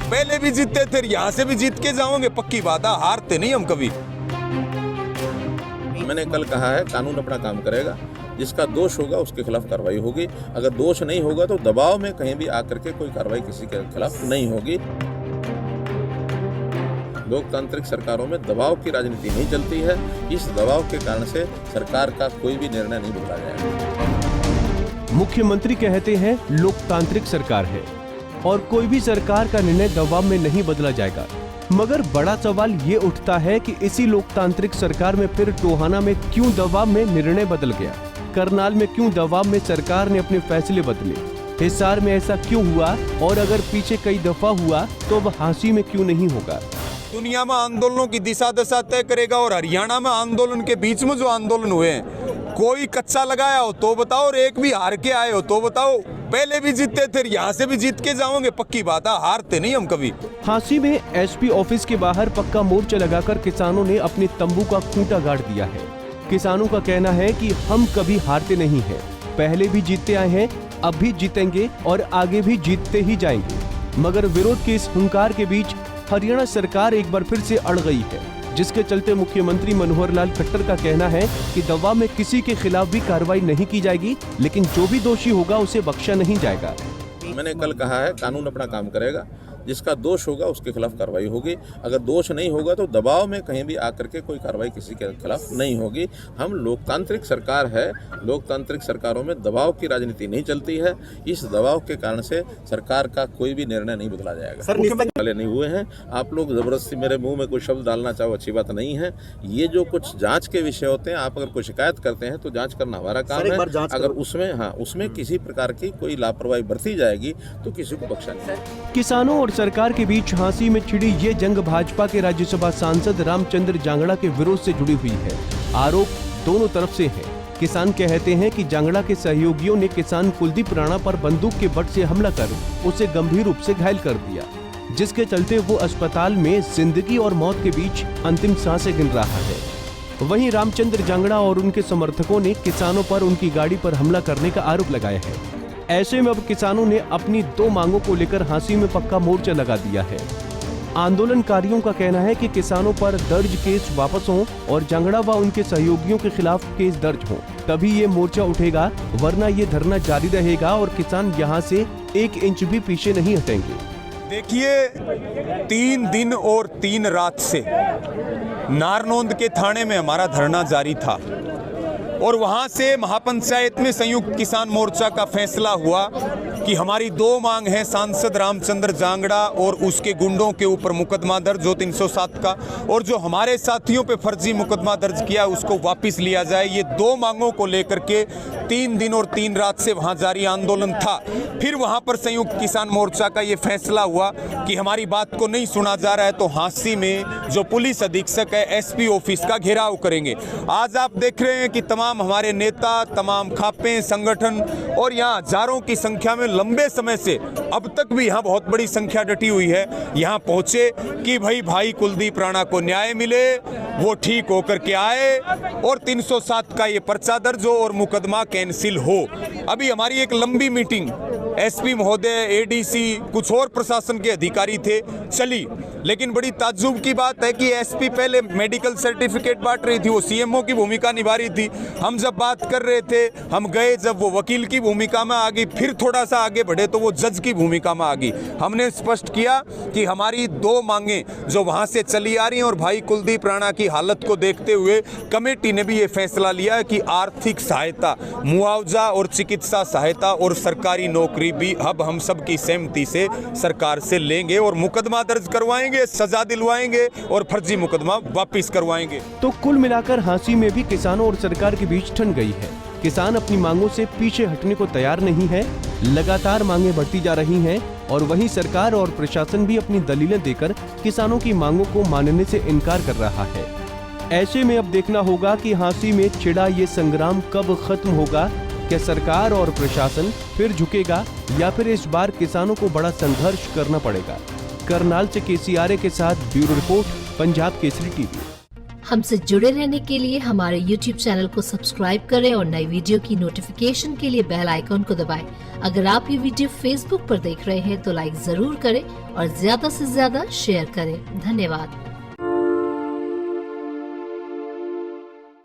पहले भी जीतते थे, यहाँ से भी जीत के जाओगे, पक्की बात है, हारते नहीं हम कभी। मैंने कल कहा है, कानून अपना काम करेगा, जिसका दोष होगा उसके खिलाफ कार्रवाई होगी। अगर दोष नहीं होगा तो दबाव में कहीं भी आकर के कोई कार्रवाई किसी के खिलाफ नहीं होगी। लोकतांत्रिक सरकारों में दबाव की राजनीति नहीं चलती है। इस दबाव के कारण से सरकार का कोई भी निर्णय नहीं बदला जाएगा। मुख्यमंत्री कहते हैं लोकतांत्रिक सरकार है और कोई भी सरकार का निर्णय दबाव में नहीं बदला जाएगा। मगर बड़ा सवाल ये उठता है कि इसी लोकतांत्रिक सरकार में फिर टोहाना में क्यों दबाव में निर्णय बदल गया, करनाल में क्यों दबाव में सरकार ने अपने फैसले बदले, हिसार में ऐसा क्यों हुआ, और अगर पीछे कई दफा हुआ तो अब हांसी में क्यों नहीं होगा। दुनिया में आंदोलनों की दिशा दशा तय करेगा, और हरियाणा में आंदोलन के बीच में जो आंदोलन हुए हैं, कोई कच्चा लगाया हो तो बताओ, और एक भी हार के आए हो तो बताओ। पहले भी जीतते थे, यहाँ से भी जीत के जाओगे, पक्की बात है, हारते नहीं हम कभी। हांसी में एसपी ऑफिस के बाहर पक्का मोर्चा लगाकर किसानों ने अपने तंबू का खूंटा गाड़ दिया है। किसानों का कहना है कि हम कभी हारते नहीं हैं, पहले भी जीतते आए हैं, अब भी जीतेंगे और आगे भी जीतते ही जाएंगे। मगर विरोध के इस हुंकार के बीच हरियाणा सरकार एक बार फिर से अड़ गई है, जिसके चलते मुख्यमंत्री मनोहर लाल खट्टर का कहना है कि दबाव में किसी के खिलाफ भी कार्रवाई नहीं की जाएगी, लेकिन जो भी दोषी होगा उसे बख्शा नहीं जाएगा। मैंने कल कहा है, कानून अपना काम करेगा, जिसका दोष होगा उसके खिलाफ कार्रवाई होगी। अगर दोष नहीं होगा तो दबाव में कहीं भी आकर के कोई कार्रवाई किसी के खिलाफ नहीं होगी। हम लोकतांत्रिक सरकार है, लोकतांत्रिक सरकारों में दबाव की राजनीति नहीं चलती है। इस दबाव के कारण से सरकार का कोई भी निर्णय नहीं बदला जाएगा। वाले नहीं हुए हैं, आप लोग जबरदस्ती मेरे मुंह में कोई शब्द डालना चाहो, अच्छी बात नहीं है। ये जो कुछ जांच के विषय होते हैं, आप अगर कोई शिकायत करते हैं तो जांच करना हमारा काम है। अगर उसमें किसी प्रकार की कोई लापरवाही बरती जाएगी तो किसी को बख्शा नहीं। किसानों और सरकार के बीच हांसी में छिड़ी ये जंग भाजपा के राज्यसभा सांसद रामचंद्र जांगड़ा के विरोध से जुड़ी हुई है। आरोप दोनों तरफ से है। किसान कहते हैं कि जांगड़ा के सहयोगियों ने किसान कुलदीप राणा पर बंदूक के बट से हमला कर उसे गंभीर रूप से घायल कर दिया, जिसके चलते वो अस्पताल में जिंदगी और मौत के बीच अंतिम सांसें गिन रहा है। वहीं रामचंद्र जांगड़ा और उनके समर्थकों ने किसानों पर उनकी गाड़ी पर हमला करने का आरोप लगाया है। ऐसे में अब किसानों ने अपनी 2 मांगों को लेकर हांसी में पक्का मोर्चा लगा दिया है। आंदोलनकारियों का कहना है कि किसानों पर दर्ज केस वापस हों और जांगड़ा व उनके सहयोगियों के खिलाफ केस दर्ज हों, तभी ये मोर्चा उठेगा, वरना ये धरना जारी रहेगा और किसान यहाँ से 1 इंच भी पीछे नहीं हटेंगे। देखिए, 3 दिन और 3 रात से नारनौंद के थाने में हमारा धरना जारी था, और वहां से महापंचायत में संयुक्त किसान मोर्चा का फैसला हुआ कि हमारी 2 मांग है, सांसद रामचंद्र जांगड़ा और उसके गुंडों के ऊपर मुकदमा दर्ज हो 307 का, और जो हमारे साथियों पे फर्जी मुकदमा दर्ज किया उसको वापस लिया जाए। ये 2 मांगों को लेकर के 3 दिन और 3 रात से वहां जारी आंदोलन था। फिर वहां पर संयुक्त किसान मोर्चा का ये फैसला हुआ कि हमारी बात को नहीं सुना जा रहा है तो हांसी में जो पुलिस अधीक्षक है एसपी ऑफिस का घेराव करेंगे। आज आप देख रहे हैं कि तमाम हमारे नेता, तमाम खापे, संगठन और यहाँ हजारों की संख्या में लंबे समय से, अब तक भी यहाँ बहुत बड़ी संख्या डटी हुई है, यहाँ पहुंचे कि भाई कुलदीप राणा को न्याय मिले, वो ठीक होकर के आए और 307 का ये पर्चा दर्ज हो और मुकदमा कैंसिल हो। अभी हमारी एक लंबी मीटिंग एसपी महोदय, एडीसी, कुछ और प्रशासन के अधिकारी थे, चली, लेकिन बड़ी ताज्जुब की बात है कि एसपी पहले मेडिकल सर्टिफिकेट बांट रही थी, वो सीएमओ की भूमिका निभा रही थी। हम जब बात कर रहे थे, हम गए जब वो वकील की भूमिका में आ गई, फिर थोड़ा सा आगे बढ़े तो वो जज की भूमिका में आ गई। हमने स्पष्ट किया कि हमारी 2 मांगे जो वहां से चली आ रही हैं, और भाई कुलदीप राणा की हालत को देखते हुए कमेटी ने भी ये फैसला लिया कि आर्थिक सहायता, मुआवजा और चिकित्सा सहायता और सरकारी नौकरी भी अब हम सब की सहमति से सरकार से लेंगे और मुकदमा दर्ज करवाएंगे, सजा दिलवाएंगे और फर्जी मुकदमा वापस करवाएंगे। तो कुल मिलाकर हांसी में भी किसानों और सरकार के बीच ठन गई है। किसान अपनी मांगों से पीछे हटने को तैयार नहीं है, लगातार मांगे बढ़ती जा रही हैं, और वहीं सरकार और प्रशासन भी अपनी दलीलें देकर किसानों की मांगों को मानने से इनकार कर रहा है। ऐसे में अब देखना होगा कि हांसी में छिड़ा ये संग्राम कब खत्म होगा। क्या सरकार और प्रशासन फिर झुकेगा या फिर इस बार किसानों को बड़ा संघर्ष करना पड़ेगा। करनाल से केसी आर्य के साथ bureau report, Punjab Kesari TV. हमसे जुड़े रहने के लिए हमारे YouTube चैनल को सब्सक्राइब करें और नई वीडियो की नोटिफिकेशन के लिए बेल आइकॉन को दबाएं। अगर आप ये वीडियो Facebook पर देख रहे हैं तो लाइक जरूर करें और ज्यादा से ज्यादा शेयर करें। धन्यवाद।